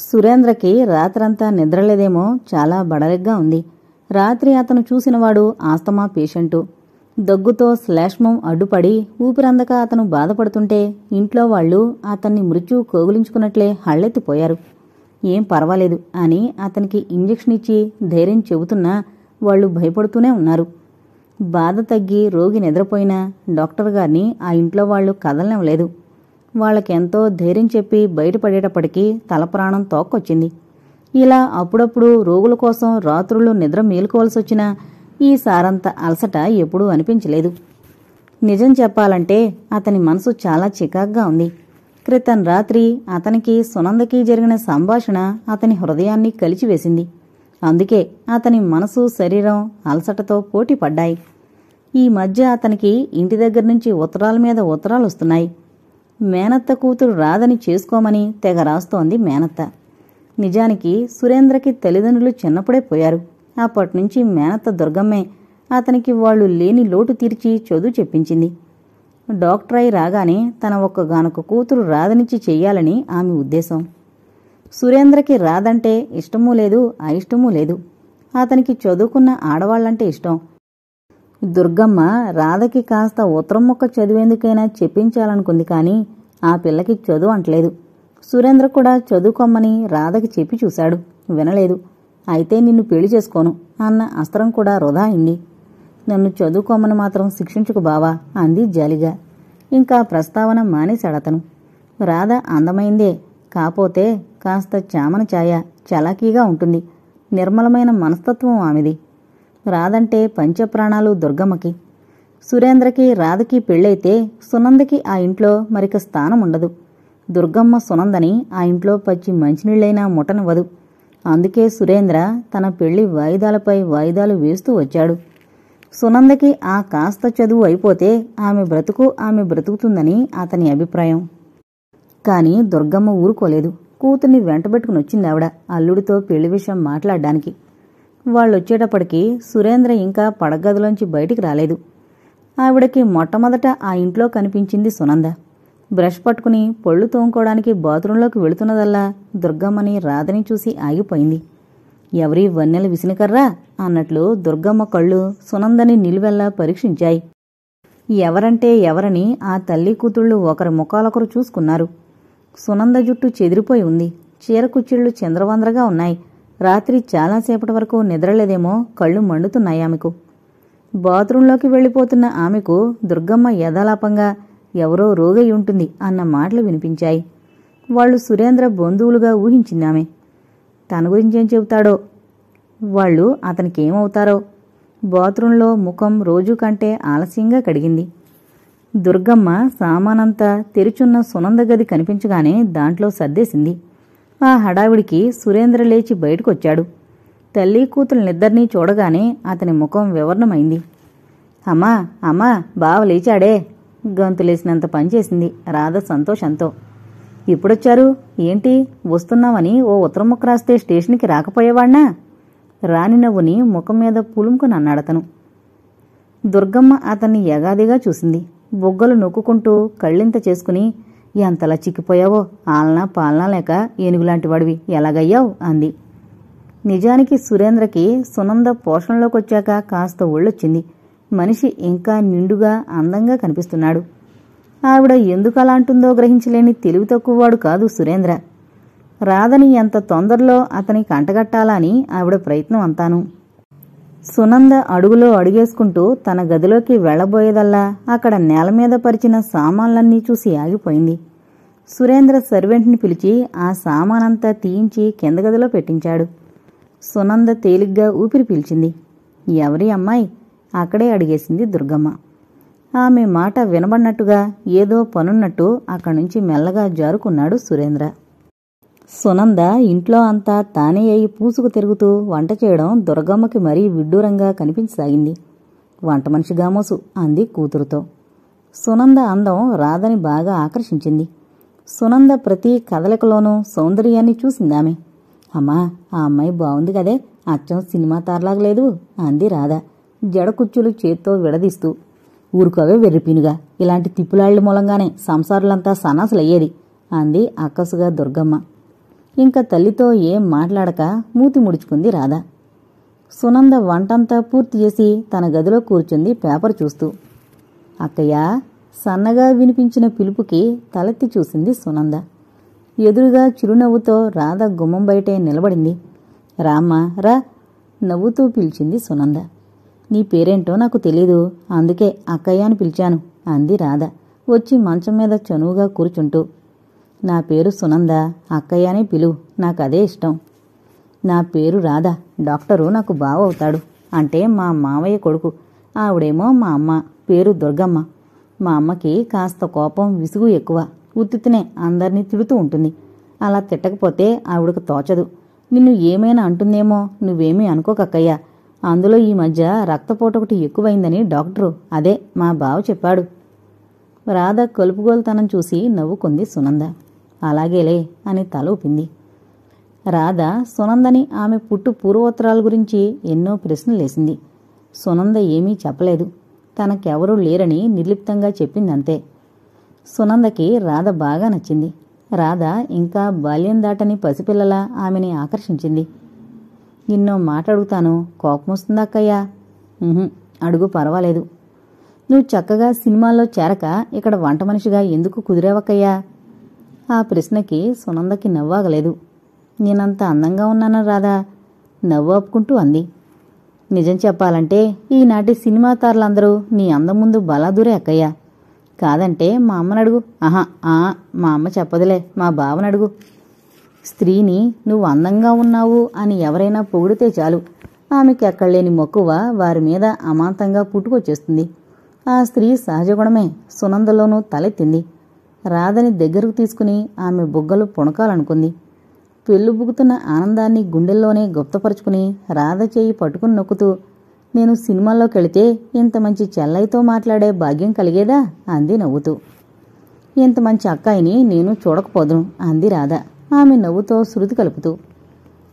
సురేంద్రకి రాత్రంతా నిద్రలేదేమో, చాలా బడలిగ్గా ఉంది. రాత్రి అతను చూసినవాడు ఆస్తమా పేషెంటు. దగ్గుతో శ్లేష్మం అడ్డుపడి ఊపిరందక అతను బాధపడుతుంటే ఇంట్లో వాళ్లు అతన్ని మృత్యువు కోగులించుకున్నట్లే హళ్ళెత్తిపోయారు. ఏం పర్వాలేదు అని అతనికి ఇంజెక్షన్ ఇచ్చి ధైర్యం చెబుతున్నా వాళ్లు భయపడుతూనే ఉన్నారు. బాధ తగ్గి రోగి నిద్రపోయినా డాక్టర్ గారిని ఆ ఇంట్లో వాళ్లు కదలనివ్వలేదు. వాళ్ళకెంతో ధైర్యం చెప్పి బయటపడేటప్పటికీ తలప్రాణం తోక్కొచ్చింది. ఇలా అప్పుడప్పుడు రోగుల కోసం రాత్రులు నిద్ర మేలుకోవాల్సొచ్చినా ఈ సారంత అలసట ఎప్పుడూ అనిపించలేదు. నిజం చెప్పాలంటే అతని మనసు చాలా చికాగ్గా ఉంది. క్రితం రాత్రి అతనికి సునందకి జరిగిన సంభాషణ అతని హృదయాన్ని కలిచివేసింది. అందుకే అతని మనసు శరీరం అలసటతో పోటీ పడ్డాయి. ఈ మధ్య అతనికి ఇంటి దగ్గర నుంచి ఉత్తరాల మీద ఉత్తరాలు వస్తున్నాయి. మేనత్త కూతురు రాదని చేసుకోమని తెగ రాస్తోంది మేనత్త. నిజానికి సురేంద్రకి తల్లిదండ్రులు చిన్నప్పుడే పోయారు. అప్పటినుంచి మేనత్త దుర్గమ్మే అతనికి వాళ్లు లేని లోటు తీర్చి చదువు చెప్పించింది. డాక్టర్ అయి రాగానే తన ఒక్కగానొక్క కూతురు రాధనిచ్చి చెయ్యాలని ఆమె ఉద్దేశం. సురేంద్రకి రాదంటే ఇష్టమూ లేదు, అయిష్టమూ లేదు. అతనికి చదువుకున్న ఆడవాళ్లంటే ఇష్టం. దుర్గమ్మ రాధకి కాస్త ఉత్తరం ముక్క చదివేందుకైనా చెప్పించాలనుకుంది కానీ ఆ పిల్లకి చదువు అంటలేదు. సురేంద్ర కూడా చదువుకోమ్మని రాధకి చెప్పి చూశాడు, వినలేదు. అయితే నిన్ను పెళ్లి చేసుకోను అన్న అస్త్రం కూడా వృధా అయింది. నన్ను చదువుకోమని మాత్రం శిక్షించుకు బావా అంది జాలిగా. ఇంకా ప్రస్తావన మానేశాడతను. రాధ అందమైందే, కాపోతే కాస్త చామన ఛాయ, చలాకీగా ఉంటుంది. నిర్మలమైన మనస్తత్వం ఆమెది. రాధంటే పంచప్రాణాలు దుర్గమ్మకి. సురేంద్రకి రాధకి పెళ్ళైతే సునందకి ఆ ఇంట్లో మరిక స్థానం ఉండదు. దుర్గమ్మ సునందని ఆ ఇంట్లో పచ్చి మంచినీళ్లైనా ముట్టనివ్వదు. అందుకే సురేంద్ర తన పెళ్లి వాయిదాలపై వాయిదాలు వేస్తూ వచ్చాడు. సునందకి ఆ కాస్త చదువు అయిపోతే ఆమె బ్రతుకు ఆమె బ్రతుకుతుందని అతని అభిప్రాయం. కాని దుర్గమ్మ ఊరుకోలేదు. కూతుర్ని వెంటబెట్టుకునొచ్చిందావిడ అల్లుడితో పెళ్లి విషయం మాట్లాడ్డానికి. వాళ్ళొచ్చేటప్పటికి సురేంద్ర ఇంకా పడగదిలోంచి బయటికి రాలేదు. ఆవిడకి మొట్టమొదట ఆ ఇంట్లో కనిపించింది సునంద. బ్రష్ పట్టుకుని పళ్ళు తోముకోవడానికి బాత్రూంలోకి వెళుతున్నదల్లా దుర్గమ్మని రాధని చూసి ఆగిపోయింది. ఎవరి వన్నెల విసినకర్రా అన్నట్లు దుర్గమ్మ కళ్ళు సునందని నిలువెల్లా పరీక్షించాయి. ఎవరంటే ఎవరని ఆ తల్లి కూతుళ్లు ఒకరి ముఖాలొకరు చూసుకున్నారు. సునంద జుట్టు చెదిరిపోయి ఉంది. చీర కుచ్చిళ్లు చంద్రవంద్రగా ఉన్నాయి. రాత్రి చాలాసేపటి వరకు నిద్రలేదేమో, కళ్ళు మండుతున్నాయి ఆమెకు. బాత్రూంలోకి వెళ్లిపోతున్న ఆమెకు దుర్గమ్మ యథాలాపంగా ఎవరో రోగై ఉంటుంది అన్న మాటలు వినిపించాయి. వాళ్లు సురేంద్ర బంధువులుగా ఊహించిందామె. తన గురించేం చెబుతాడో, వాళ్లు అతనికేమవుతారో. బాత్రూంలో ముఖం రోజు కంటే ఆలస్యంగా కడిగింది. దుర్గమ్మ సామానంతా తెరుచున్న సునంద గది కనిపించగానే దాంట్లో సర్దేసింది. ఆ హడావిడికి సురేంద్ర లేచి బయటకొచ్చాడు. తల్లి కూతుళ్ళనిద్దరినీ చూడగానే అతని ముఖం వివర్ణమైంది. అమ్మా అమ్మా, బావ లేచాడే, గంతులేసినంత పనిచేసింది రాధ సంతోషంతో. ఇప్పుడొచ్చారు ఏంటి, వస్తున్నామని ఓ ఉత్తరం ముక్క రాస్తే స్టేషన్కి రాకపోయేవాణ్ణా? రాని నవ్వుని ముఖం మీద పులుముకుని అన్నాడతను. దుర్గమ్మ అతన్ని యగాదిగా చూసింది. బొగ్గలు నొక్కుంటూ కళ్ళింత చేసుకుని, ఎంతలా చిక్కిపోయావో, ఆలనా పాలనా లేక ఏనుగులాంటి వాడివి ఎలాగయ్యావు అంది. నిజానికి సురేంద్రకి సునంద పోషణలోకొచ్చాక కాస్త ఒళ్ళొచ్చింది. మనిషి ఇంకా నిండుగా అందంగా కనిపిస్తున్నాడు. ఆవిడ ఎందుకలా అంటుందో గ్రహించలేని తెలివి తక్కువవాడు కాదు సురేంద్ర. రాధని ఎంత తొందరలో అతని కంటగట్టాలా అని ఆవిడ ప్రయత్నం అంతాను. సునంద అడుగులో అడుగేసుకుంటూ తన గదిలోకి వెళ్లబోయేదల్లా అక్కడ నేలమీద పరిచిన సామాన్లన్నీ చూసి ఆగిపోయింది. సురేంద్ర సర్వెంట్ని పిలిచి ఆ సామానంతా తీయించి కింద గదిలో పెట్టించాడు. సునంద తేలిగ్గా ఊపిరి పీల్చింది. ఎవరి అమ్మాయి? అక్కడే అడిగేసింది దుర్గమ్మ. ఆమె మాట వినబడినట్టుగా ఏదో పనున్నట్టు అక్కడ్నుంచి మెల్లగా జారుకున్నాడు సురేంద్ర. సునంద ఇంట్లో అంతా తానే అయి పూసుకు తిరుగుతూ వంట చేయడం దుర్గమ్మకి మరీ విడ్డూరంగా కనిపించసాగింది. వంట మనిషి గామోసు అంది కూతురుతో. సునంద అందం రాధని బాగా ఆకర్షించింది. సునంద ప్రతి కదలికలోనూ సౌందర్యాన్ని చూసిందామె. అమ్మా, ఆ అమ్మాయి బావుంది కదే, అచ్చం సినిమా తారలాగలేదు అంది రాధ జడకుచ్చులు చేత్తో విడదీస్తూ. ఊరుకోవే వెర్రిపీనుగా, ఇలాంటి తిప్పులాళ్ల మూలంగానే సంసారులంతా సన్నాసులయ్యేది అంది అక్కసుగా దుర్గమ్మ. ఇంకా తల్లితో ఏం మాట్లాడక మూతి ముడుచుకుంది రాధ. సునంద వంటంతా పూర్తి చేసి తన గదిలో కూర్చుంది పేపర్ చూస్తూ. అక్కయ్యా, సన్నగా వినిపించిన పిలుపుకి తలెత్తి చూసింది సునంద. ఎదురుగా చిరునవ్వుతో రాధ గుమ్మం బయటే నిలబడింది. రామ్మా రా, నవ్వుతూ పిలిచింది సునంద. నీ పేరేంటో నాకు తెలీదు, అందుకే అక్కయ్య అని పిలిచాను అంది రాధ వచ్చి మంచం మీద చనువుగా కూర్చుంటూ. నా పేరు సునంద, అక్కయ్య అని పిలువు, నాకదే ఇష్టం. నా పేరు రాధ, డాక్టరు నాకు బావ అవుతాడు, అంటే మా మావయ్య కొడుకు. ఆవిడేమో మా అమ్మ, పేరు దుర్గమ్మ. మా అమ్మకి కాస్త కోపం విసుగు ఎక్కువ, ఉత్తితనే అందర్నీ తిడుతూ ఉంటుంది. అలా తిట్టకపోతే ఆవిడకు తోచదు. నిన్ను ఏమైనా అంటుందేమో, నువ్వేమీ అనుకోకక్కయ్యా. అందులో ఈ మధ్య రక్తపోటొకటి ఎక్కువైందని డాక్టరు, అదే మా బావ చెప్పాడు. రాధ కలుపుగోలుతనం చూసి నవ్వుకుంది సునంద. అలాగేలే అని తల ఊపింది. రాధ సునందని ఆమె పుట్టు పూర్వోత్తరాల గురించి ఎన్నో ప్రశ్నలేసింది. సునంద ఏమీ చెప్పలేదు, తనకెవరూ లేరని నిర్లిప్తంగా చెప్పిందంతే. సునందకి రాధ బాగా నచ్చింది. రాధ ఇంకా బాల్యం దాటని పసిపిల్లలా ఆమెని ఆకర్షించింది. నిన్నో మాట అడుగుతాను, కోపమొస్తుందా అక్కయ్యా? అడుగు, పర్వాలేదు. నువ్వు చక్కగా సినిమాల్లో చేరక ఇక్కడ వంట మనిషిగా ఎందుకు కుదిరేవక్కయ్యా? ఆ ప్రశ్నకి సునందకి నవ్వాగలేదు. నేనంత అందంగా ఉన్నానా రాధా? నవ్వు ఆపుకుంటూ అంది. నిజం చెప్పాలంటే ఈనాటి సినిమా తారలందరూ నీ అందం ముందు బలాదూరే అక్కయ్యా. కాదంటే మా అమ్మనడుగు. మా అమ్మ చెప్పదులే, మా బావనడుగు. స్త్రీని నువ్వు అందంగా ఉన్నావు అని ఎవరైనా పొగిడితే చాలు, ఆమెకి ఎక్కడలేని మక్కువ వారి మీద అమాంతంగా పుట్టుకొచ్చేస్తుంది. ఆ స్త్రీ సహజగుణమే సునందలోనూ తలెత్తింది. రాధని దగ్గరకు తీసుకుని ఆమె బుగ్గలు పుణకాలనుకుంది. పెళ్ళుబుగుతున్న ఆనందాన్ని గుండెల్లోనే గుప్తపరుచుకుని రాధ చేయి పట్టుకుని నొక్కుతూ, నేను సినిమాల్లోకెళితే ఇంత మంచి చెల్లైతో మాట్లాడే భాగ్యం కలిగేదా అంది నవ్వుతూ. ఇంత మంచి అక్కాయిని నేను చూడకపోదును అంది రాధ ఆమె నవ్వుతో శృతి కలుపుతూ.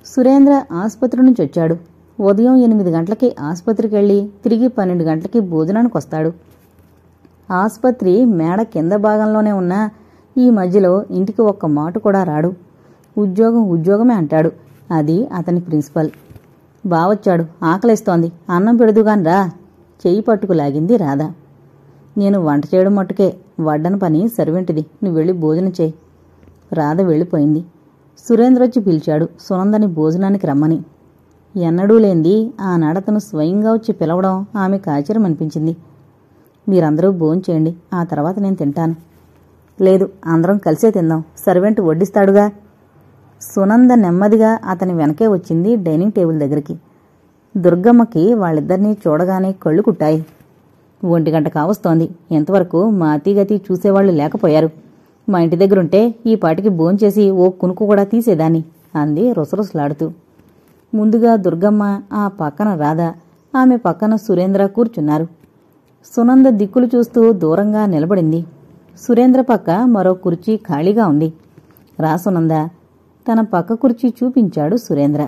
సురేంద్ర ఆసుపత్రి నుంచి వచ్చాడు. ఉదయం 8 గంటలకి ఆసుపత్రికెళ్ళి తిరిగి 12 గంటలకి భోజనానికి వస్తాడు. ఆసుపత్రి మేడ కింద భాగంలోనే ఉన్నా ఈ మధ్యలో ఇంటికి ఒక్క మాట కూడా రాడు. ఉద్యోగమే అంటాడు. అది అతని ప్రిన్సిపల్. బావొచ్చాడు, ఆకలిస్తోంది, అన్నం పెడుదుగాని రా, చెయ్యి పట్టుకు లాగింది రాధ. నేను వంట చేయడం మట్టుకే, వడ్డన పని సర్వెంటిది, నువ్వు వెళ్ళి భోజనం చేయి. రాధ వెళ్ళిపోయింది. సురేంద్ర వచ్చి పిలిచాడు సునందని భోజనానికి రమ్మని. ఎన్నడూ లేంది ఆనాడతను స్వయంగా వచ్చి పిలవడం ఆమెకు ఆశ్చర్యం అనిపించింది. మీరందరూ భోంచేయండి, ఆ తర్వాత నేను తింటాను. లేదు, అందరం కలిసే తిందాం, సర్వెంట్ వడ్డిస్తాడుగా. సునంద నెమ్మదిగా అతని వెనకే వచ్చింది డైనింగ్ టేబుల్ దగ్గరికి. దుర్గమ్మకి వాళ్ళిద్దరినీ చూడగానే కళ్ళు కుట్టాయి. 1 గంట కావస్తోంది, ఎంతవరకు మా అతిగతి చూసేవాళ్లు లేకపోయారు. మా ఇంటి దగ్గరుంటే ఈ పాటికి భోంచేసి ఓ కునుకు కూడా తీసేదాన్ని అంది రుసరుసలాడుతూ. ముందుగా దుర్గమ్మ, ఆ పక్కన రాధ, ఆమె పక్కన సురేంద్ర కూర్చున్నారు. సునంద దిక్కులు చూస్తూ దూరంగా నిలబడింది. సురేంద్ర పక్క మరో కుర్చీ ఖాళీగా ఉంది. రా సునంద, తన పక్క కుర్చీ చూపించాడు సురేంద్ర.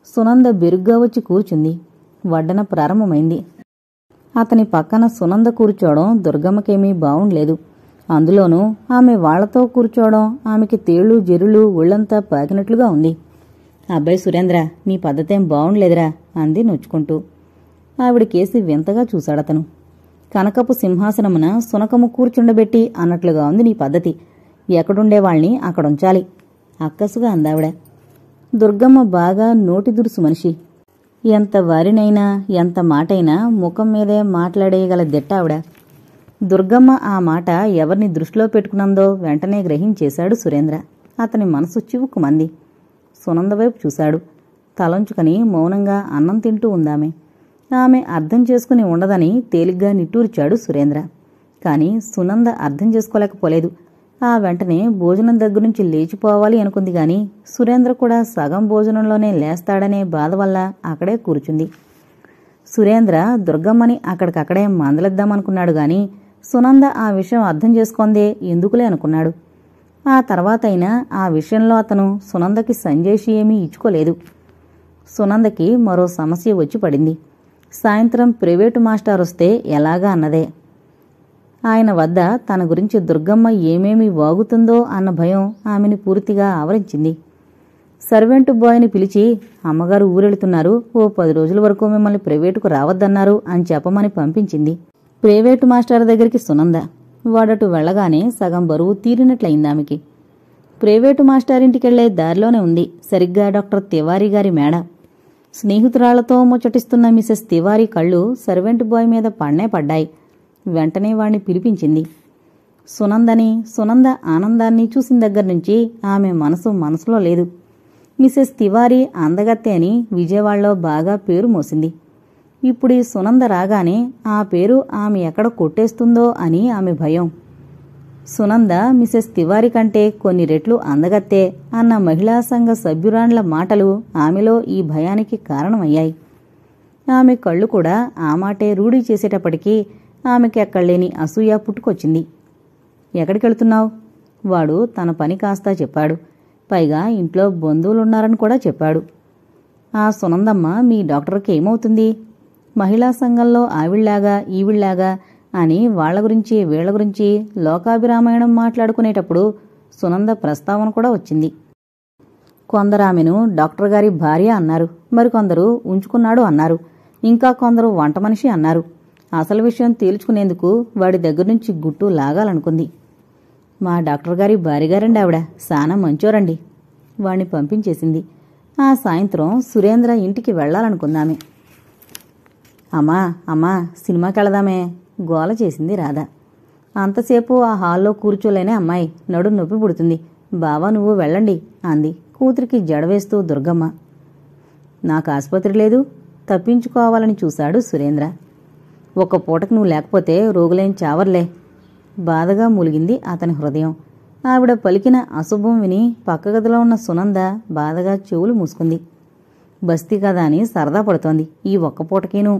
సునంద బెరుగ్గా వచ్చి కూర్చుంది. వడ్డన ప్రారంభమైంది. అతని పక్కన సునంద కూర్చోవడం దుర్గమ్మకేమీ బావుండలేదు. అందులోనూ ఆమె వాళ్లతో కూర్చోవడం ఆమెకి తేళ్లు జెరులు ఒళ్లంతా పాకినట్లుగా ఉంది. అబ్బాయి సురేంద్ర, నీ పద్ధతేం బావుండలేదురా అంది నొచ్చుకుంటూ. ఆవిడకేసి వింతగా చూశాడతను. కనకపు సింహాసనమున సునకము కూర్చుండబెట్టి అన్నట్లుగా ఉంది నీ పద్ధతి. ఎక్కడుండేవాళ్ని అక్కడుంచాలి అక్కసుగా అందావిడ. దుర్గమ్మ బాగా నోటి దురుసు మనిషి. ఎంత వారినైనా ఎంత మాటైనా ముఖం మీదే మాట్లాడేయగల దిట్ట ఆవిడ. దుర్గమ్మ ఆ మాట ఎవరిని దృష్టిలో పెట్టుకున్నందో వెంటనే గ్రహించేశాడు సురేంద్ర. అతని మనసు చివుక్కుమంది. సునంద వైపు చూశాడు. తలంచుకొని మౌనంగా అన్నం తింటూ ఉందామె. ఆమె అర్థం చేసుకుని ఉండదని తేలిగ్గా నిట్టూర్చాడు సురేంద్ర. కాని సునంద అర్థం చేసుకోలేకపోలేదు. ఆ వెంటనే భోజనం దగ్గరుంచి లేచిపోవాలి అనుకుంది గాని సురేంద్ర కూడా సగం భోజనంలోనే లేస్తాడనే బాధ వల్ల అక్కడే కూర్చుంది. సురేంద్ర దుర్గమ్మని అక్కడికక్కడే మందలిద్దామనుకున్నాడు గాని సునంద ఆ విషయం అర్థం చేసుకొందే ఎందుకులే అనుకున్నాడు. ఆ తర్వాతైనా ఆ విషయంలో అతను సునందకి సంజేషి ఏమీ ఇచ్చుకోలేదు. సునందకి మరో సమస్య వచ్చి పడింది. సాయంత్రం ప్రైవేటు మాస్టారొస్తే ఎలాగా అన్నదే. ఆయన వద్ద తన గురించి దుర్గమ్మ ఏమేమి వాగుతుందో అన్న భయం ఆమెని పూర్తిగా ఆవరించింది. సర్వెంట్ బాయ్ని పిలిచి, అమ్మగారు ఊరెళ్తున్నారు, ఓ 10 రోజుల వరకు మిమ్మల్ని ప్రైవేటుకు రావద్దన్నారు అని చెప్పమని పంపించింది. ప్రైవేటు మాస్టర్ దగ్గరికి సునంద. వాడటు వెళ్లగానే సగం బరువు తీరినట్లయిందామెకి. ప్రైవేటు మాస్టారింటికెళ్లే దారిలోనే ఉంది సరిగ్గా డాక్టర్ తివారీ గారి మేడ. స్నేహితురాళ్లతో ముచ్చటిస్తున్న మిసెస్ తివారీ కళ్ళు సర్వెంట్ బాయ్ మీద పడ్డాయి. వెంటనే వాణ్ణి పిలిపించింది. సునంద ఆనందాన్ని చూసిన దగ్గర్నుంచి ఆమె మనసులో లేదు. మిసెస్ తివారీ అందగత్తె అని విజయవాడలో బాగా పేరు మోసింది. ఇప్పుడు ఈ సునంద రాగానే ఆ పేరు ఆమె ఎక్కడ కొట్టేస్తుందో అని ఆమె భయం. సునంద మిసెస్ తివారీ కంటే కొన్ని రెట్లు అందగత్తే అన్న మహిళా సంఘ సభ్యురాండ్ల మాటలు ఆమెలో ఈ భయానికి కారణమయ్యాయి. ఆమె కళ్ళు కూడా ఆ మాటే రూఢీ చేసేటప్పటికీ ఆమెకెక్కడలేని అసూయ పుట్టుకొచ్చింది. ఎక్కడికెళ్తున్నావు? వాడు తన పని కాస్తా చెప్పాడు. పైగా ఇంట్లో బంధువులున్నారని కూడా చెప్పాడు. ఆ సునందమ్మ మీ డాక్టర్కి ఏమవుతుంది? మహిళా సంఘంలో ఆవిళ్లాగా ఈవిళ్లాగా అని వాళ్ల గురించి వీళ్ల గురించి లోకాభిరామాయణం మాట్లాడుకునేటప్పుడు సునంద ప్రస్తావన కూడా వచ్చింది. కొందరామెను డాక్టర్ గారి భార్య అన్నారు, మరికొందరు ఉంచుకున్నాడు అన్నారు, ఇంకా కొందరు వంట మనిషి అన్నారు. అసలు విషయం తేల్చుకునేందుకు వాడి దగ్గర్నుంచి గుట్టు లాగాలనుకుంది. మా డాక్టర్ గారి భార్యగారండి ఆవిడ, సానా మంచోరండి. వాణ్ణి పంపించేసింది. ఆ సాయంత్రం సురేంద్ర ఇంటికి వెళ్లాలనుకుందామె. అమ్మా సినిమాకెళదామే గోల చేసింది రాధ. అంతసేపు ఆ హాల్లో కూర్చోలేనే అమ్మాయి, నడు నొప్పి పుడుతుంది. బావా నువ్వు వెళ్ళండి అంది కూతురికి జడవేస్తూ దుర్గమ్మ. నాకు ఆసుపత్రి లేదు, తప్పించుకోవాలని చూశాడు సురేంద్ర. ఒక్క పూటకు నువ్వు లేకపోతే రోగులేం చావర్లే. బాధగా మూలిగింది అతని హృదయం. ఆవిడ పలికిన అశుభం విని పక్క గదిలో ఉన్న సునంద బాధగా చెవులు మూసుకుంది. బస్తీ కదా అని సరదా పడుతోంది ఈ ఒక్క పూటకేను.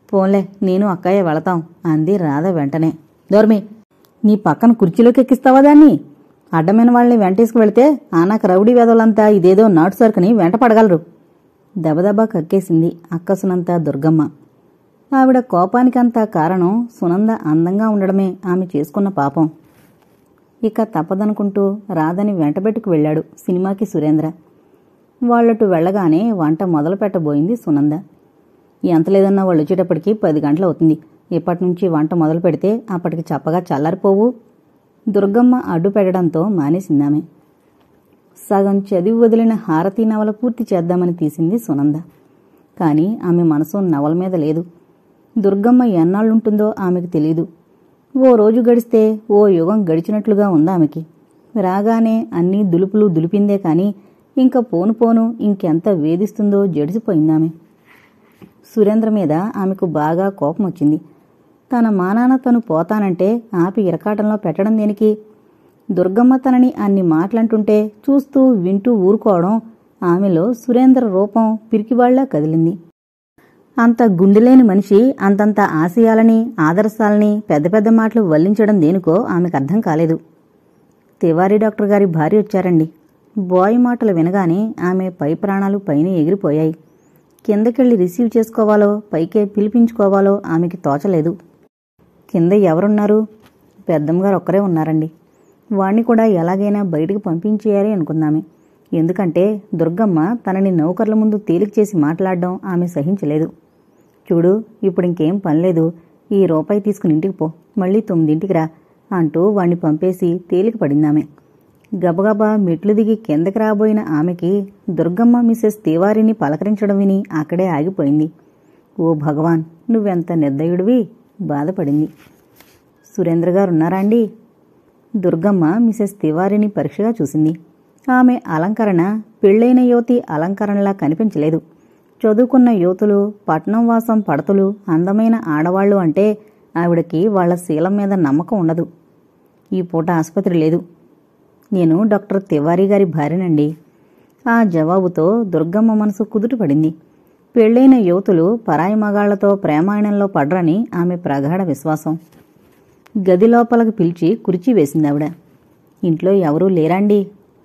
పోన్లే, నేను అక్కయ్య వెళతాం అంది రాధ వెంటనే. దోర్మి, నీ పక్కన కుర్చీలోకి ఎక్కిస్తావా దాన్ని? అడ్డమైన వాళ్ళని వెంటేసుకు వెళితే ఆనాక రౌడీ వేదవులంతా ఇదేదో నాటు సరుకుని వెంట పడగలరు. దబదబా కక్కేసింది అక్కసునంత దుర్గమ్మ. ఆవిడ కోపానికంతా కారణం సునంద అందంగా ఉండడమే ఆమె చేసుకున్న పాపం. ఇక తప్పదనుకుంటూ రాధని వెంటబెట్టుకు వెళ్లాడు సినిమాకి సురేంద్ర. వాళ్లటు వెళ్లగానే వంట మొదలు పెట్టబోయింది సునంద. ఎంత లేదన్నా వాళ్ళు వచ్చేటప్పటికి 10 గంటలు అవుతుంది. ఇప్పటినుంచి వంట మొదలు పెడితే అప్పటికి చప్పగా చల్లారిపోవు. దుర్గమ్మ అడ్డు పెట్టడంతో మానేసిందామె. సగం చదివి వదిలిన హారతీ నవల పూర్తి చేద్దామని తీసింది సునంద. కాని ఆమె మనసు నవల మీద లేదు. దుర్గమ్మ ఎన్నాళ్లుంటుందో ఆమెకు తెలీదు. ఓ రోజు గడిస్తే ఓ యుగం గడిచినట్లుగా ఉందామెకి. రాగానే అన్నీ దులుపులు దులిపిందే కాని ఇంక పోను ఇంకెంత వేధిస్తుందో జడిసిపోయిందామె. సురేంద్ర మీద ఆమెకు బాగా కోపం వచ్చింది. తన మానాన తను పోతానంటే ఆపి ఇరకాటంలో పెట్టడం దేనికి? దుర్గమ్మ తనని అన్ని మాటలంటుంటే చూస్తూ వింటూ ఊరుకోవడం ఆమెలో సురేంద్ర రూపం పిరికివాళ్లా కదిలింది. అంత గుండెలేని మనిషి అంతంత ఆశయాలని ఆదర్శాలని పెద్ద పెద్ద మాటలు వల్లించడం దేనికో ఆమెకు అర్థం కాలేదు. తివారీ డాక్టర్ గారి భార్య వచ్చారండి. బాయ్ మాటలు వినగానే ఆమె పై ప్రాణాలు పైన ఎగిరిపోయాయి. కిందకెళ్లి రిసీవ్ చేసుకోవాలో పైకే పిలిపించుకోవాలో ఆమెకి తోచలేదు. కింద ఎవరున్నారు? పెద్దమ్మగారు ఒక్కరే ఉన్నారండి. వాణ్ణి కూడా ఎలాగైనా బయటికి పంపించేయాలి అనుకుందామే. ఎందుకంటే దుర్గమ్మ తనని నౌకర్ల ముందు తేలిక చేసి మాట్లాడడం ఆమె సహించలేదు. చూడు, ఇప్పుడింకేం పనిలేదు, ఈ రూపాయి తీసుకుని ఇంటికి పో, మళ్ళీ 9ంటికి రా అంటూ వాణ్ణి పంపేసి తేలిక పడిందామె. గబగబా మెట్లు దిగి కిందకి రాబోయిన ఆమెకి దుర్గమ్మ మిసెస్ తివారీని పలకరించడం విని అక్కడే ఆగిపోయింది. ఓ భగవాన్, నువ్వెంత నిర్దయుడివి! బాధపడింది. సురేంద్ర గారున్నారా అండి? దుర్గమ్మ మిసెస్ తివారీని పరీక్షగా చూసింది. ఆమె అలంకరణ పెళ్లైన యువతి అలంకరణలా కనిపించలేదు. చదువుకున్న యువతులు, పట్నం వాసం పడతులు, అందమైన ఆడవాళ్లు అంటే ఆవిడకి వాళ్ల శీలం మీద నమ్మకం ఉండదు. ఈ పూట ఆసుపత్రి లేదు. నేను డాక్టర్ తివారీ గారి భార్యనండి. ఆ జవాబుతో దుర్గమ్మ మనసు కుదుటపడింది. పెళ్లైన యువతులు పరాయి మగాళ్లతో ప్రేమాయణంలో పడ్రని ఆమె ప్రగాఢ విశ్వాసం. గది లోపలకు పిలిచి కుర్చీ వేసిందావిడ. ఇంట్లో ఎవరూ లేరాండి?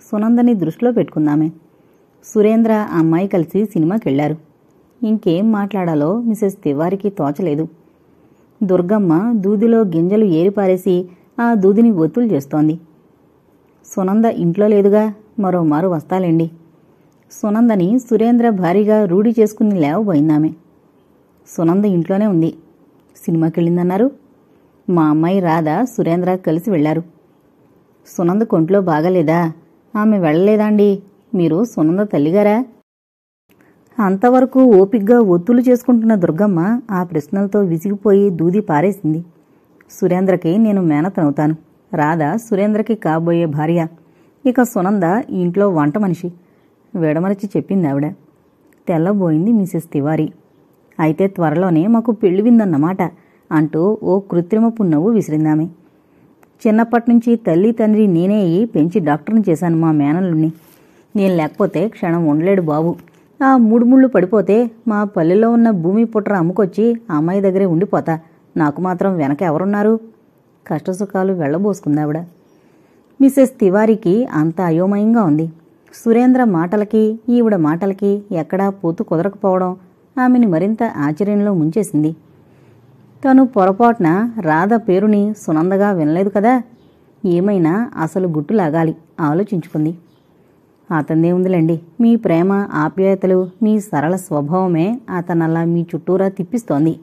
సునందని దృష్టిలో పెట్టుకుందామే. సురేంద్ర అమ్మాయి కలిసి సినిమాకెళ్లారు. ఇంకేం మాట్లాడాలో మిసెస్ తివారీకి తోచలేదు. దుర్గమ్మ దూదిలో గింజలు ఏరిపారేసి ఆ దూదిని ఒత్తులు చేస్తోంది. సునంద ఇంట్లో లేదుగా, మరోమారు వస్తాలేండి. సునందని సురేంద్ర భారీగా రూఢి చేసుకుని లేవబోయిందామె. సునంద ఇంట్లోనే ఉంది. సినిమాకెళ్ళిందన్నారు. మా అమ్మాయి రాధ సురేంద్ర కలిసి వెళ్లారు. సునంద కొంట్లో బాగాలేదా? ఆమె వెళ్ళలేదాండి? మీరు సునంద తల్లిగారా? అంతవరకు ఓపిగ్గా ఒత్తులు చేసుకుంటున్న దుర్గమ్మ ఆ ప్రశ్నలతో విసిగిపోయి దూది పారేసింది. సురేంద్రకి నేను మేనతనవుతాను. రాధ సురేంద్రకి కాబోయే భార్య. ఇక సునంద ఈ ఇంట్లో వంట మనిషి. విడమరచి చెప్పింది ఆవిడ. తెల్లబోయింది మిసెస్ తివారీ. అయితే త్వరలోనే మాకు పెళ్లి విందన్నమాట అంటూ ఓ కృత్రిమపు నవ్వు విసిరిందామె. చిన్నప్పటినుంచి తల్లి తండ్రి నేనే అయ్యి పెంచి డాక్టర్ని చేశాను మా మేనల్లుణ్ణి. నేను లేకపోతే క్షణం ఉండలేడు బాబు. ఆ మూడుముళ్ళు పడిపోతే మా పల్లెలో ఉన్న భూమి పుట్ర అమ్ముకొచ్చి అమ్మాయి దగ్గరే ఉండిపోతా. నాకు మాత్రం వెనక ఎవరున్నారు? కష్టసుఖాలు వెళ్లబోసుకుందావిడ. మిసెస్ తివారీకి అంత అయోమయంగా ఉంది. సురేంద్ర మాటలకి ఈవిడ మాటలకి ఎక్కడా పొత్తు కుదరకపోవడం ఆమెని మరింత ఆశ్చర్యంలో ముంచేసింది. తను పొరపాటున రాధ పేరుని సునందగా వినలేదు కదా. ఏమైనా అసలు గుట్టు లాగాలి ఆలోచించుకుంది. అతనిదే ఉందిలేండి. మీ ప్రేమ ఆప్యాయతలు, మీ సరళ స్వభావమే అతనలా మీ చుట్టూరా తిప్పిస్తోంది.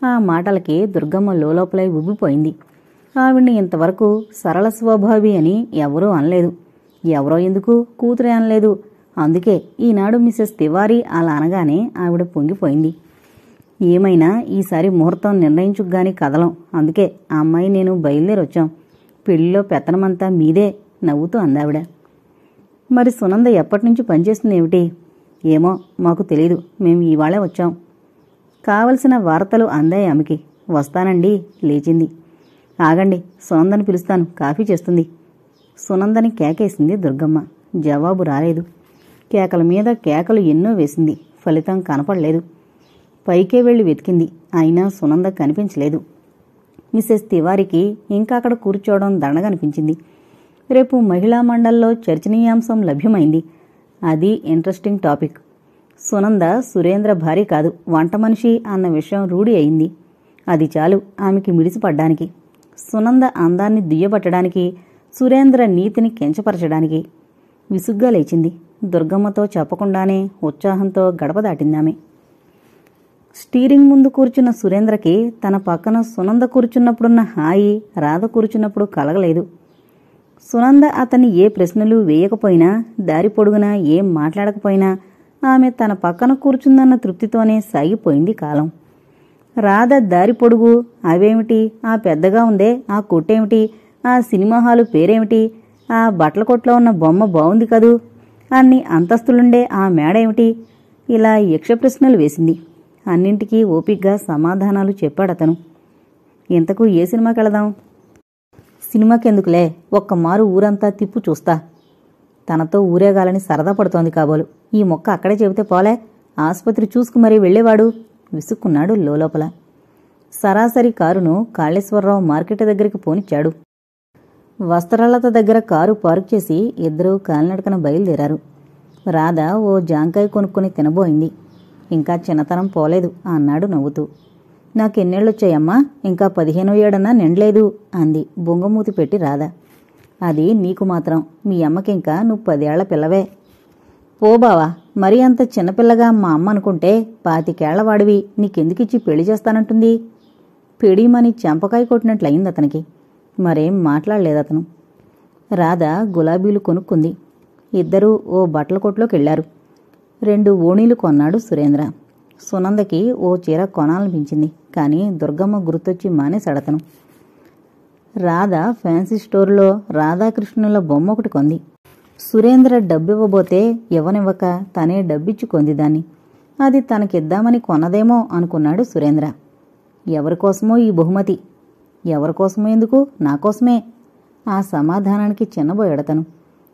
ఆ మాటలకి దుర్గమ్మ లోలోపలై ఉబ్బిపోయింది. ఆవిడ్ని ఇంతవరకు సరళ స్వభావి అని ఎవరూ అనలేదు. ఎవరో ఎందుకు, కూతురే అనలేదు. అందుకే ఈనాడు మిసెస్ తివారీ అలా అనగానే ఆవిడ పొంగిపోయింది. ఏమైనా ఈసారి ముహూర్తం నిర్ణయించుకుగాని కదలం. అందుకే ఆ అమ్మాయి నేను బయలుదేరొచ్చాం. పెళ్లిలో పెత్తనమంతా మీదే నవ్వుతూ అందావిడ. మరి సునంద ఎప్పటినుంచి పనిచేస్తుందేమిటి? ఏమో మాకు తెలీదు. మేము ఇవాళే వచ్చాం. కావలసిన వార్తలు అందాయి ఆమెకి. వస్తానండి లేచింది. ఆగండి, సునందని పిలుస్తాను, కాఫీ చేస్తుంది. సునందని కేకేసింది దుర్గమ్మ. జవాబు రాలేదు. కేకల మీద కేకలు ఎన్నో వేసింది. ఫలితం కనపడలేదు. పైకే వెళ్లి వెతికింది. అయినా సునంద కనిపించలేదు. మిసెస్ తివారీకి ఇంకా అక్కడ కూర్చోవడం దండగనిపించింది. రేపు మహిళా మండల్లో చర్చనీయాంశం లభ్యమైంది. అది ఇంట్రెస్టింగ్ టాపిక్. సునంద సురేంద్ర భార్య కాదు, వంట మనిషి అన్న విషయం రూఢి అయింది. అది చాలు ఆమెకి మిడిసిపడ్డానికి, సునంద అందాన్ని దుయ్యబట్టడానికి, సురేంద్ర నీతిని కించపరచడానికి. విసుగ్గా లేచింది. దుర్గమ్మతో చెప్పకుండానే ఉత్సాహంతో గడప దాటిందామె. స్టీరింగ్ ముందు కూర్చున్న సురేంద్రకి తన పక్కన సునంద కూర్చున్నప్పుడున్న హాయి రాధ కూర్చున్నప్పుడు కలగలేదు. సునంద అతన్ని ఏ ప్రశ్నలు వేయకపోయినా, దారి పొడుగునా ఏం మాట్లాడకపోయినా ఆమె తన పక్కన కూర్చుందన్న తృప్తితోనే సాగిపోయింది కాలం. రాధ దారి పొడుగు, అవేమిటి, ఆ పెద్దగా ఉందే ఆ కొట్టేమిటి, ఆ సినిమా హాలు పేరేమిటి, ఆ బట్టల కొట్లో ఉన్న బొమ్మ బావుంది కదూ, అన్ని అంతస్తులుండే ఆ మేడేమిటి, ఇలా యక్ష ప్రశ్నలు వేసింది. అన్నింటికీ ఓపిగ్గా సమాధానాలు చెప్పాడతను. ఇంతకు ఏ సినిమాకెళదాం? సినిమాకెందుకులే, ఒక్కమారు ఊరంతా తిప్పు చూస్తా. తనతో ఊరేగాలని సరదా పడుతోంది కాబోలు. ఈ మొక్క అక్కడే చెబితే పోలే, ఆసుపత్రి చూసుకు మరీ వెళ్లేవాడు విసుక్కున్నాడు లోపల. సరాసరి కారును కాళేశ్వరరావు మార్కెట్ దగ్గరికి పోనిచ్చాడు. వస్త్రాలత దగ్గర కారు పార్క్ చేసి ఇద్దరూ కాలినడకన బయలుదేరారు. రాధ ఓ జాంకాయ కొనుక్కొని తినబోయింది. ఇంకా చిన్నతనం పోలేదు అన్నాడు నవ్వుతూ. నాకెన్నేళ్ళొచ్చాయమ్మా? ఇంకా 15వ ఏడన్నా నిండలేదు అంది బొంగమూతి పెట్టి రాధ. అది నీకు మాత్రం, మీ అమ్మకింకా నువ్వు 10 ఏళ్ల పిల్లవే. ఓ బావా, మరీ అంత చిన్నపిల్లగా మా అమ్మ అనుకుంటే 25 ఏళ్లవాడివి నీకెందుకిచ్చి పెళ్లి చేస్తానంటుంది? పెడీమని చెంపకాయ కొట్టినట్లయింది అతనికి. మరేం మాట్లాడలేదతను. రాధ గులాబీలు కొనుక్కుంది. ఇద్దరూ ఓ బట్టల కొట్లోకెళ్లారు. 2 ఓణీలు కొన్నాడు సురేంద్ర. సునందకి ఓ చీర కొనాలనిపించింది. కానీ దుర్గమ్మ గుర్తొచ్చి మానేశాడతను. రాధ ఫ్యాన్సీ స్టోరులో రాధాకృష్ణుల బొమ్మ ఒకటి కొంది. సురేంద్ర డబ్బివ్వబోతే ఇవ్వనివ్వక తనే డబ్బిచ్చి కొంది దాన్ని. అది తనకిద్దామని కొన్నదేమో అనుకున్నాడు సురేంద్ర. ఎవరికోసమో ఈ బహుమతి? ఎవరికోసమో ఎందుకు, నాకోసమే. ఆ సమాధానానికి చిన్నబోయాడతను.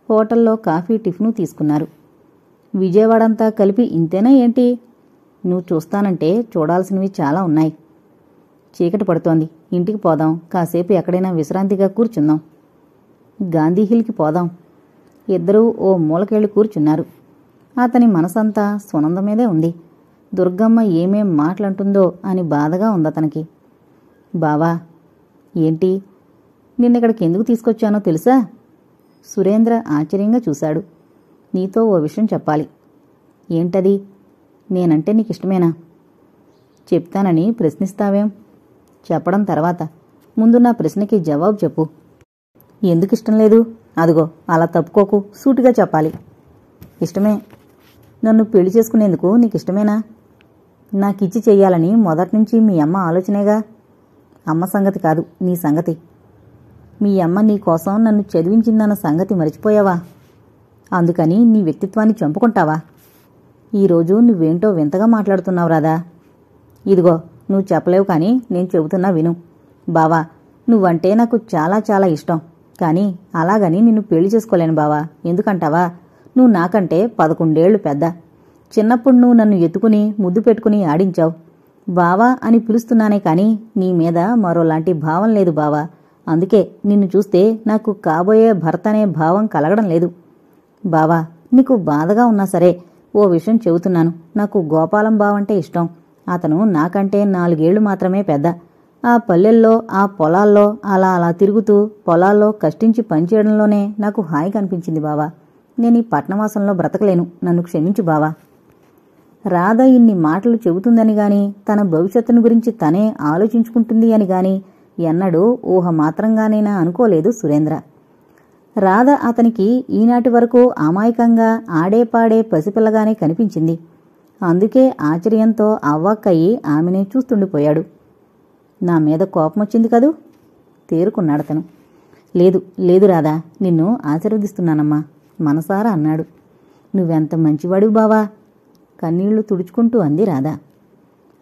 హోటల్లో కాఫీ టిఫిను తీసుకున్నారు. విజయవాడంతా కలిపి ఇంతేనా ఏంటి? నువ్వు చూస్తానంటే చూడాల్సినవి చాలా ఉన్నాయి. చీకటి పడుతోంది, ఇంటికి పోదాం. కాసేపు ఎక్కడైనా విశ్రాంతిగా కూర్చుందాం. గాంధీహిల్కి పోదాం. ఇద్దరూ ఓ మూలకెళ్ళి కూర్చున్నారు. అతని మనసంతా సునంద మీదే ఉంది. దుర్గమ్మ ఏమేం మాటలంటుందో అని బాధగా ఉందతనికి. బావా, ఏంటి? నిన్నెక్కడికి ఎందుకు తీసుకొచ్చానో తెలుసా? సురేంద్ర ఆశ్చర్యంగా చూశాడు. నీతో ఓ విషయం చెప్పాలి. ఏంటది? నేనంటే నీకిష్టమేనా? చెప్తానని ప్రశ్నిస్తావేం? చెప్పడం తర్వాత ముందు నా ప్రశ్నకి జవాబు చెప్పు. ఎందుకిష్టం లేదు? అదిగో అలా తప్పుకోకు, సూటిగా చెప్పాలి. ఇష్టమే. నన్ను పెళ్లి చేసుకునేందుకు నీకిష్టమేనా? నాకిచ్చి చెయ్యాలని మొదట్నుంచి మీ అమ్మ ఆలోచనేగా. అమ్మ సంగతి కాదు, నీ సంగతి. మీ అమ్మ నీ కోసం నన్ను చదివించిందన్న సంగతి మరిచిపోయావా? అందుకని నీ వ్యక్తిత్వాన్ని చంపుకుంటావా? ఈరోజు నువ్వేంటో వింతగా మాట్లాడుతున్నావు రాదా. ఇదిగో, నువ్వు చెప్పలేవు కానీ నేను చెబుతున్నా విను. బావా, నువ్వంటే నాకు చాలా చాలా ఇష్టం. కానీ అలాగని నిన్ను పెళ్లి చేసుకోలేను బావా. ఎందుకంటావా? నువ్వు నాకంటే 11 ఏళ్లు పెద్ద. చిన్నప్పుడు నువ్వు నన్ను ఎత్తుకుని ముద్దు పెట్టుకుని ఆడించావు. బావా అని పిలుస్తున్నానే కాని నీ మీద మరోలాంటి భావం లేదు బావా. అందుకే నిన్ను చూస్తే నాకు కాబోయే భర్త అనే భావం కలగడం లేదు. బావా, నీకు బాధగా ఉన్నా సరే ఓ విషయం చెబుతున్నాను. నాకు గోపాలం బావంటే ఇష్టం. అతను నాకంటే 4 ఏళ్లు మాత్రమే పెద్ద. ఆ పల్లెల్లో, ఆ పొలాల్లో అలా అలా తిరుగుతూ పొలాల్లో కష్టించి పనిచేయడంలోనే నాకు హాయి కనిపించింది బావా. నేను ఈ పట్నవాసంలో బ్రతకలేను. నన్ను క్షమించు బావా. రాధ ఇన్ని మాటలు చెబుతుందని గాని తన భవిష్యత్తును గురించి తనే ఆలోచించుకుంటుంది అని గాని ఎన్నడూ ఊహ మాత్రంగానైనా అనుకోలేదు సురేంద్ర. రాధ అతనికి ఈనాటి వరకు అమాయకంగా ఆడేపాడే పసిపిల్లగానే కనిపించింది. అందుకే ఆశ్చర్యంతో అవ్వక్కయి ఆమెనే చూస్తుండిపోయాడు. నా మీద కోపమొచ్చింది కదూ? తేరుకున్నాడతను. లేదు లేదు రాధా, నిన్ను ఆశీర్వదిస్తున్నానమ్మా మనసారా అన్నాడు. నువ్వెంత మంచివాడివి బావా, కన్నీళ్లు తుడుచుకుంటూ అంది రాధ.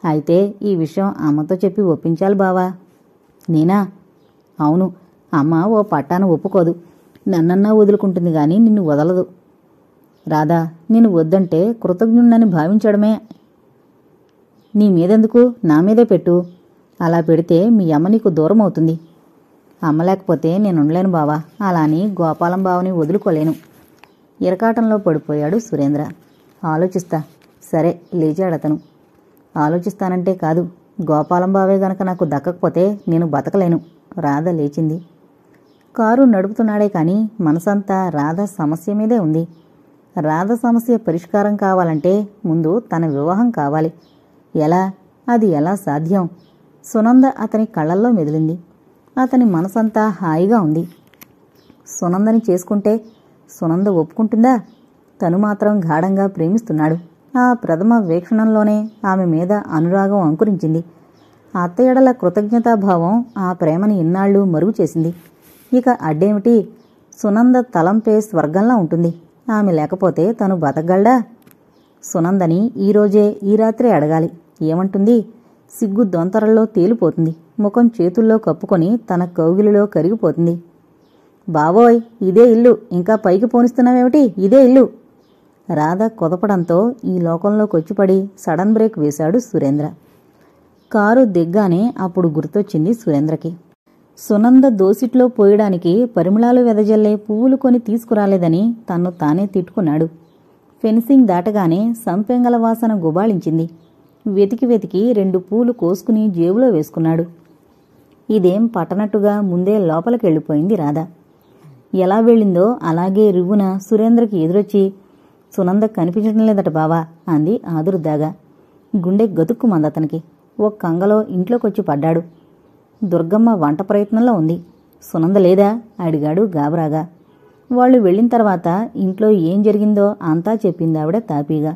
అయితే ఈ విషయం అమ్మతో చెప్పి ఒప్పించాలి బావా. నేనా? అవును. అమ్మ ఓ పట్టాన ఒప్పుకోదు. నన్నన్నా వదులుకుంటుంది గాని నిన్ను వదలదు. రాధా, నేను వద్దంటే కృతజ్ఞుణ్ణని భావించడమే. నీ మీదెందుకు, నా మీదే పెట్టు. అలా పెడితే మీ అమ్మ నీకు దూరం అవుతుంది. అమ్మ లేకపోతే నేనుండలేను బావా. అలా అని గోపాలం బావని వదులుకోలేను. ఇరకాటంలో పడిపోయాడు సురేంద్ర. ఆలోచిస్తా. సరే, లేచాడతను. ఆలోచిస్తానంటే కాదు, గోపాలం బావే గనక నాకు దక్కకపోతే నేను బతకలేను. రాధ లేచింది. కారు నడుపుతున్నాడే కాని మనసంతా రాధ సమస్య మీదే ఉంది. రాధ సమస్య పరిష్కారం కావాలంటే ముందు తన వివాహం కావాలి. ఎలా? అది ఎలా సాధ్యం? సునంద అతని కళ్ళల్లో మెదిలింది. అతని మనసంతా హాయిగా ఉంది. సునందని చేసుకుంటే సునంద ఒప్పుకుంటుందా? తను మాత్రం గాఢంగా ప్రేమిస్తున్నాడు. ఆ ప్రథమ వీక్షణంలోనే ఆమె మీద అనురాగం అంకురించింది. అత్తయ్యడల కృతజ్ఞతాభావం ఆ ప్రేమని ఇన్నాళ్లు మరుగు చేసింది. ఇక అడ్డేమిటి? సునంద తలంపే స్వర్గంలా ఉంటుంది. ఆమె లేకపోతే తను బతకగలడా? సునందని ఈరోజే ఈ రాత్రే అడగాలి. ఏమంటుంది? సిగ్గు దొంతరల్లో తేలిపోతుంది. ముఖం చేతుల్లో కప్పుకొని తన కౌగిలిలో కరిగిపోతుంది. బావోయ్, ఇదే ఇల్లు, ఇంకా పైకి పోనిస్తున్నావేమిటి? ఇదే ఇల్లు. రాధ కొదపడంతో ఈ లోకంలోకొచ్చిపడి సడన్ బ్రేక్ వేశాడు సురేంద్ర. కారు దిగ్గానే అప్పుడు గుర్తొచ్చింది సురేంద్రకి. సునంద దోసిట్లో పోయడానికి పరిమళాలు వెదజల్లే పువ్వులు కొని తీసుకురాలేదని తన్ను తానే తిట్టుకున్నాడు. ఫెన్సింగ్ దాటగానే సంపెంగల వాసన గుబాళించింది. వెతికి వెతికి 2 పూలు కోసుకుని జేబులో వేసుకున్నాడు. ఇదేం పట్టనట్టుగా ముందే లోపలికెళ్ళిపోయింది రాధ. ఎలా వెళ్ళిందో అలాగే రివ్వున సురేంద్రకి ఎదురొచ్చి, సునంద కనిపించడం లేదట బావా అంది ఆదురుదాగా. గుండె గతుక్కుమందతనికి. ఓ కంగలో ఇంట్లోకొచ్చి పడ్డాడు. దుర్గమ్మ వంట ప్రయత్నంలో ఉంది. సునంద లేదా? అడిగాడు గాబరాగా. వాళ్లు వెళ్లిన తర్వాత ఇంట్లో ఏం జరిగిందో అంతా చెప్పిందావిడ తాపీగా.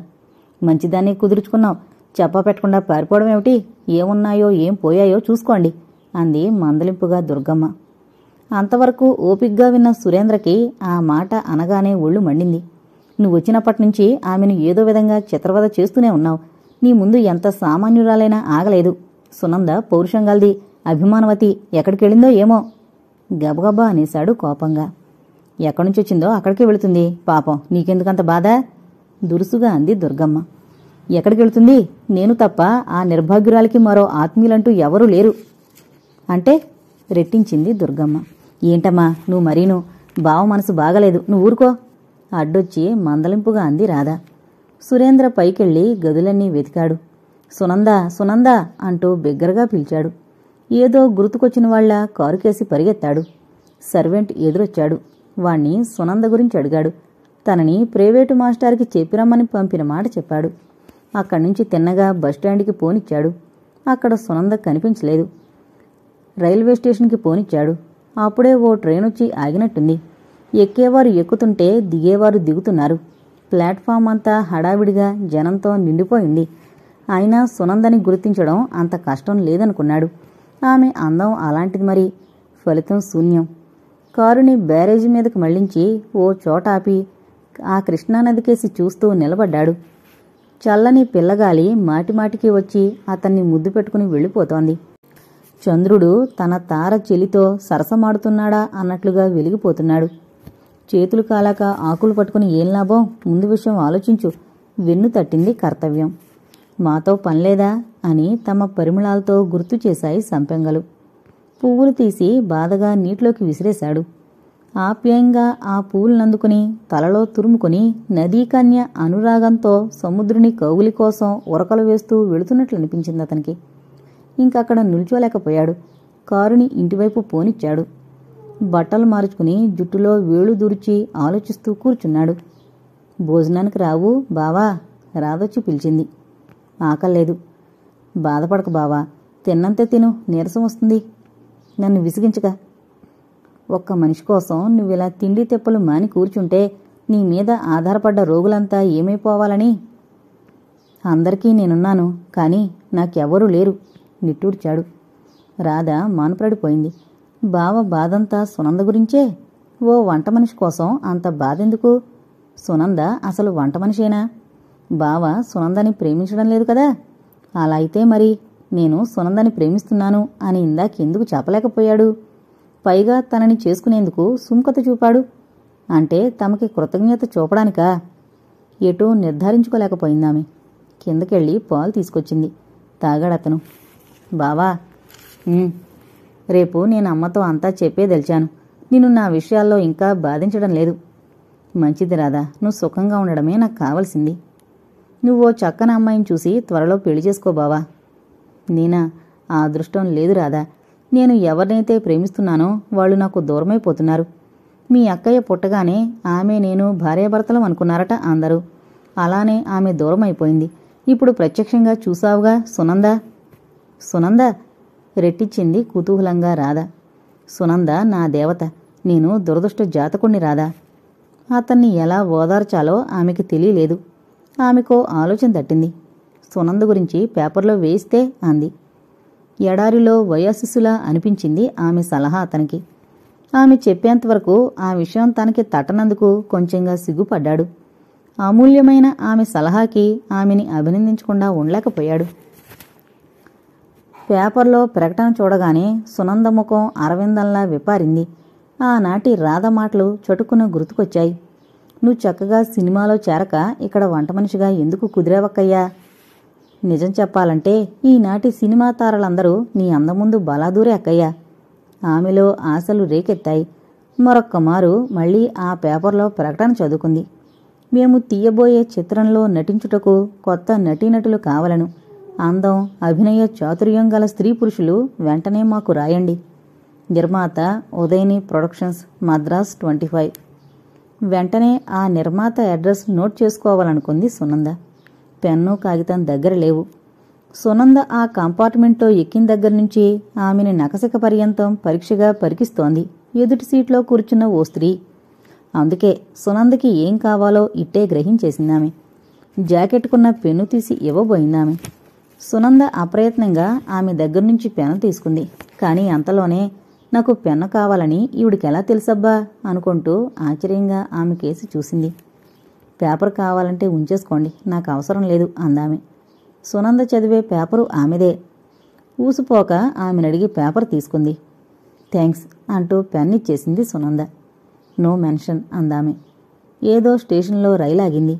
మంచిదాన్ని కుదుర్చుకున్నావు. చెప్ప పెట్టకుండా పారిపోవడం ఏమిటి? ఏమున్నాయో ఏం పోయాయో చూసుకోండి అంది మందలింపుగా దుర్గమ్మ. అంతవరకు ఓపిగ్గా విన్న సురేంద్రకి ఆ మాట అనగానే ఒళ్ళు మండింది. నువ్వొచ్చినప్పటినుంచి ఆమెను ఏదో విధంగా చిత్రవద చేస్తూనే ఉన్నావు. నీ ముందు ఎంత సామాన్యురాలైనా ఆగలేదు. సునంద పౌరుషంగల్ది, అభిమానవతి. ఎక్కడికెళ్ళిందో ఏమో గబగబా అనేశాడు కోపంగా. ఎక్కడ్నుంచొచ్చిందో అక్కడికే వెళుతుంది. పాపం, నీకెందుకంత బాధ? దురుసుగా అంది దుర్గమ్మ. ఎక్కడికెళ్తుంది? నేను తప్ప ఆ నిర్భాగ్యురాలికి మరో ఆత్మీయులంటూ ఎవరూ లేరు. అంటే? రెట్టించింది దుర్గమ్మ. ఏంటమ్మా నువ్వు మరీను? బావ మనసు బాగలేదు, నువ్వు ఊరుకో అడ్డొచ్చి మందలింపుగా అంది రాధ. సురేంద్ర పైకెళ్ళి గదులన్నీ వెతికాడు. సునందా, సునందా అంటూ బిగ్గరగా పిలిచాడు. ఏదో గుర్తుకొచ్చిన వాళ్ల కారుకేసి పరిగెత్తాడు. సర్వెంట్ ఎదురొచ్చాడు. వాణ్ణి సునంద గురించి అడిగాడు. తనని ప్రైవేటు మాస్టార్కి చెప్పిరమ్మని పంపిన మాట చెప్పాడు. అక్కడ్నుంచి తిన్నగా బస్టాండ్కి పోనిచ్చాడు. అక్కడ సునంద కనిపించలేదు. రైల్వే స్టేషన్కి పోనిచ్చాడు. అప్పుడే ఓ ట్రైనొచ్చి ఆగినట్టుంది. ఎక్కేవారు ఎక్కుతుంటే దిగేవారు దిగుతున్నారు. ప్లాట్ఫామ్ అంతా హడావిడిగా జనంతో నిండిపోయింది. అయినా సునందని గుర్తించడం అంత కష్టం లేదనుకున్నాడు. ఆమె అందం అలాంటిది మరి. ఫలితం శూన్యం. కారుని బ్యారేజీ మీదకి మళ్లించి ఓ చోట ఆపి ఆ కృష్ణానదికేసి చూస్తూ నిలబడ్డాడు. చల్లని పిల్లగాలి మాటిమాటికి వచ్చి అతన్ని ముద్దు పెట్టుకుని వెళ్ళిపోతోంది. చంద్రుడు తన తార చెలితో సరసమాడుతున్నాడా అన్నట్లుగా వెలిగిపోతున్నాడు. చేతులు కాలాక ఆకులు పట్టుకుని ఏం లాభం? ముందు విషయం ఆలోచించు. వెన్ను తట్టింది కర్తవ్యం. మాతో పనిలేదా అని తమ పరిమళాలతో గుర్తు చేశాయి సంపెంగలు. పువ్వులు తీసి బాధగా నీటిలోకి విసిరేశాడు. ఆప్యాయంగా ఆ పువ్వులనందుకుని తలలో తురుముకుని నదీకన్య అనురాగంతో సముద్రుని కౌగులి కోసం ఉరకలు వేస్తూ వెళుతున్నట్లు అనిపించింది అతనికి. ఇంకక్కడ నిల్చోలేకపోయాడు. కారుని ఇంటివైపు పోనిచ్చాడు. బట్టలు మార్చుకుని జుట్టులో వేళ్లు దూర్చి ఆలోచిస్తూ కూర్చున్నాడు. భోజనానికి రావు బావా? రాదొచ్చి పిలిచింది. ఆకల్లేదు. బాధపడకు బావా, తిన్నంతే తిను, నీరసం వస్తుంది. నన్ను విసిగించక. ఒక్క మనిషి కోసం నువ్విలా తిండి తెప్పలు మాని కూర్చుంటే నీ మీద ఆధారపడ్డ రోగులంతా ఏమైపోవాలని? అందరికీ నేనున్నాను, కానీ నాకెవ్వరూ లేరు నిట్టూర్చాడు. రాధ మానుపడిపోయింది. బావ బాధంతా సునంద గురించే. ఓ వంట మనిషి కోసం అంత బాధెందుకు? సునంద అసలు వంట మనిషేనా? బావ సునందని ప్రేమించడం లేదు కదా? అలా అయితే మరి నేను సునందని ప్రేమిస్తున్నాను అని ఇందాకెందుకు చెప్పలేకపోయాడు? పైగా తనని చేసుకునేందుకు సుముఖత చూపాడు. అంటే తమకి కృతజ్ఞత చూపడానికా? ఎటూ నిర్ధారించుకోలేకపోయిందామె. కిందకెళ్ళి పాలు తీసుకొచ్చింది. తాగాడతను. బావా, రేపు నేను అమ్మతో అంతా చెప్పేదెలిచాను. నిన్ను నా విషయాల్లో ఇంకా బాధించడం లేదు. మంచిది రాదా, నువ్వు సుఖంగా ఉండడమే నాకు కావలసింది. నువ్వో చక్కని అమ్మాయిని చూసి త్వరలో పెళ్లి చేసుకో బావా. నేనా? ఆ అదృష్టం లేదు రాదా. నేను ఎవరినైతే ప్రేమిస్తున్నానో వాళ్ళు నాకు దూరమైపోతున్నారు. మీ అక్కయ్య పుట్టగానే ఆమె నేను భార్యాభర్తలం అనుకున్నారట అందరూ. అలానే ఆమె దూరమైపోయింది. ఇప్పుడు ప్రత్యక్షంగా చూసావుగా సునంద. సునంద రెట్టిచ్చింది కుతూహలంగా రాధ. సునంద నా దేవత. నేను దురదృష్ట జాతకుణ్ణి రాధా. అతన్ని ఎలా ఓదార్చాలో ఆమెకి తెలియలేదు. ఆమెకో ఆలోచన తట్టింది. సునంద గురించి పేపర్లో వేయిస్తే అంది. ఎడారిలో వయోశిశులా అనిపించింది ఆమె సలహా అతనికి. ఆమె చెప్పేంతవరకు ఆ విషయం తనకి తట్టనందుకు కొంచెంగా సిగ్గుపడ్డాడు. అమూల్యమైన ఆమె సలహాకి ఆమెని అభినందించకుండా ఉండలేకపోయాడు. పేపర్లో ప్రకటన చూడగానే సునంద ముఖం అరవిందంలా విప్పారింది. ఆనాటి రాధ మాటలు చటుక్కున గుర్తుకొచ్చాయి. నువ్వు చక్కగా సినిమాలో చేరక ఇక్కడ వంట మనిషిగా ఎందుకు కుదిరేవక్కయ్యా? నిజం చెప్పాలంటే ఈనాటి సినిమా తారలందరూ నీ అందముందు బలాదూరే అక్కయ్యా. ఆమెలో ఆశలు రేకెత్తాయి. మరొక్కమారు మళ్లీ ఆ పేపర్లో ప్రకటన చదువుకుంది. మేము తీయబోయే చిత్రంలో నటించుటకు కొత్త నటీనటులు కావలను. అందం, అభినయ చాతుర్యం గల స్త్రీ పురుషులు వెంటనే మాకు రాయండి. నిర్మాత ఉదయని ప్రొడక్షన్స్, మద్రాస్ 25. వెంటనే ఆ నిర్మాత అడ్రస్ నోట్ చేసుకోవాలనుకుంది సునంద. పెన్ను కాగితం దగ్గర లేవు. సునంద ఆ కంపార్ట్మెంట్లో ఎక్కిన దగ్గర్నుంచి ఆమెని నకసిక పర్యంతం పరీక్షగా పరికిస్తోంది ఎదుటి సీట్లో కూర్చున్న ఓ స్త్రీ. అందుకే సునందకి ఏం కావాలో ఇట్టే గ్రహించేసిందామె. జాకెట్కున్న పెన్ను తీసి ఇవ్వబోయిందామె. సునంద అప్రయత్నంగా ఆమె దగ్గర్నుంచి పెన్ను తీసుకుంది. కానీ అంతలోనే నాకు పెన్ను కావాలని ఈవిడికెలా తెలుసబ్బా అనుకుంటూ ఆశ్చర్యంగా ఆమె కేసి చూసింది. పేపర్ కావాలంటే ఉంచేసుకోండి, నాకు అవసరం లేదు అందామె. సునంద చదివే పేపరు ఆమెదే. ఊసిపోక ఆమెనడిగి పేపర్ తీసుకుంది. థ్యాంక్స్ అంటూ పెన్నిచ్చేసింది సునంద. నో మెన్షన్ అందామె. ఏదో స్టేషన్లో రైలాగింది.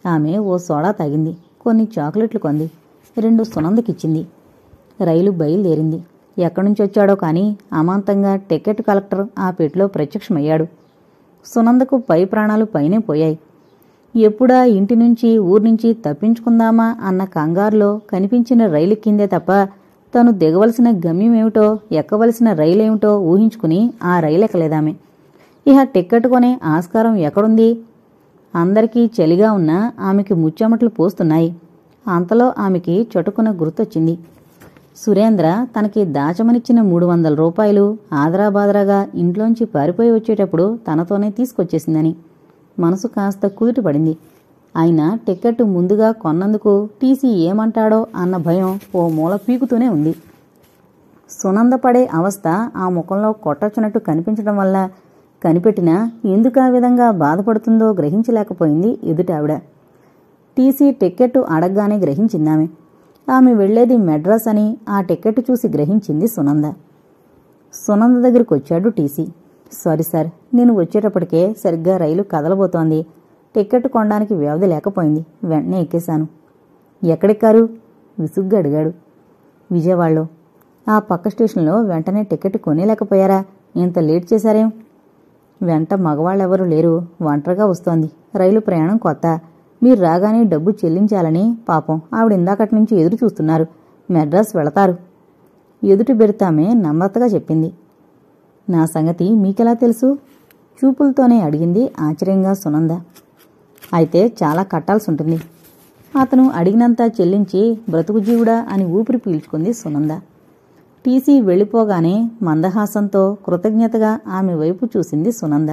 ఆమె ఓ సోడా తాగింది. కొన్ని చాక్లెట్లు కొంది. 2 సునందకిచ్చింది. రైలు బయలుదేరింది. ఎక్కడ్నుంచొచ్చాడో కాని అమాంతంగా టికెట్ కలెక్టర్ ఆ పెట్లో ప్రత్యక్షమయ్యాడు. సునందకు పై ప్రాణాలు పైనే పోయాయి. ఎప్పుడా ఇంటి నుంచి ఊర్నుంచి తప్పించుకుందామా అన్న కంగారులో కనిపించిన రైలెక్కిందే తప్ప తను దిగవలసిన గమ్యమేమిటో ఎక్కవలసిన రైలేమిటో ఊహించుకుని ఆ రైలు ఎక్కలేదామె. ఇహ టిక్కెట్ కొనే ఆస్కారం ఎక్కడుంది? అందరికీ చలిగా ఉన్నా ఆమెకి ముచ్చెమట్లు పోస్తున్నాయి. అంతలో ఆమెకి చటుకున గుర్తొచ్చింది. సురేంద్ర తనకి దాచమనిచ్చిన 300 రూపాయలు ఆదరాబాదరాగా ఇంట్లోంచి పారిపోయి వచ్చేటప్పుడు తనతోనే తీసుకొచ్చేసిందని. మనసు కాస్త కుదుటపడింది. అయినా టిక్కెట్ ముందుగా కొన్నందుకు టీసీ ఏమంటాడో అన్న భయం ఓ మూల పీకుతూనే ఉంది. సునంద పడే అవస్థ ఆ ముఖంలో కొట్టొచ్చినట్టు కనిపించడం వల్ల కనిపెట్టినా ఎందుకా విధంగా బాధపడుతుందో గ్రహించలేకపోయింది ఎదుటావిడ. TC ticket అడగ్గానే గ్రహించిందామె. ఆమె వెళ్లేది మెడ్రాస్ అని ఆ టిక్కెట్ చూసి గ్రహించింది సునంద. సునంద దగ్గరికి వచ్చాడు టీసీ. సారీ సార్, నేను వచ్చేటప్పటికే సరిగ్గా రైలు కదలబోతోంది. టిక్కెట్ కొనడానికి వ్యవధి లేకపోయింది. వెంటనే ఎక్కేశాను. ఎక్కడెక్కారు? విసుగ్గా అడిగాడు. విజయవాడలో. ఆ పక్క స్టేషన్లో వెంటనే టిక్కెట్ కొనేలేకపోయారా? ఇంత లేట్ చేశారేం? వెంట మగవాళ్ళెవరూ లేరు. ఒంటరిగా వస్తోంది. రైలు ప్రయాణం కొత్త. మీరు రాగానే డబ్బు చెల్లించాలని పాపం ఆవిడ ఇందాకటి నుంచి ఎదురు చూస్తున్నారు. మెడ్రాస్ వెళతారు. ఎదుటి బెర్తామే నమ్రతగా చెప్పింది. నా సంగతి మీకెలా తెలుసు? చూపులతోనే అడిగింది ఆశ్చర్యంగా సునంద. అయితే చాలా కట్టాల్సుంటుంది. అతను అడిగినంత చెల్లించి బ్రతుకుజీవుడా అని ఊపిరి పీల్చుకుంది సునంద. టీసీ వెళ్ళిపోగానే మందహాసంతో కృతజ్ఞతగా ఆమె వైపు చూసింది సునంద.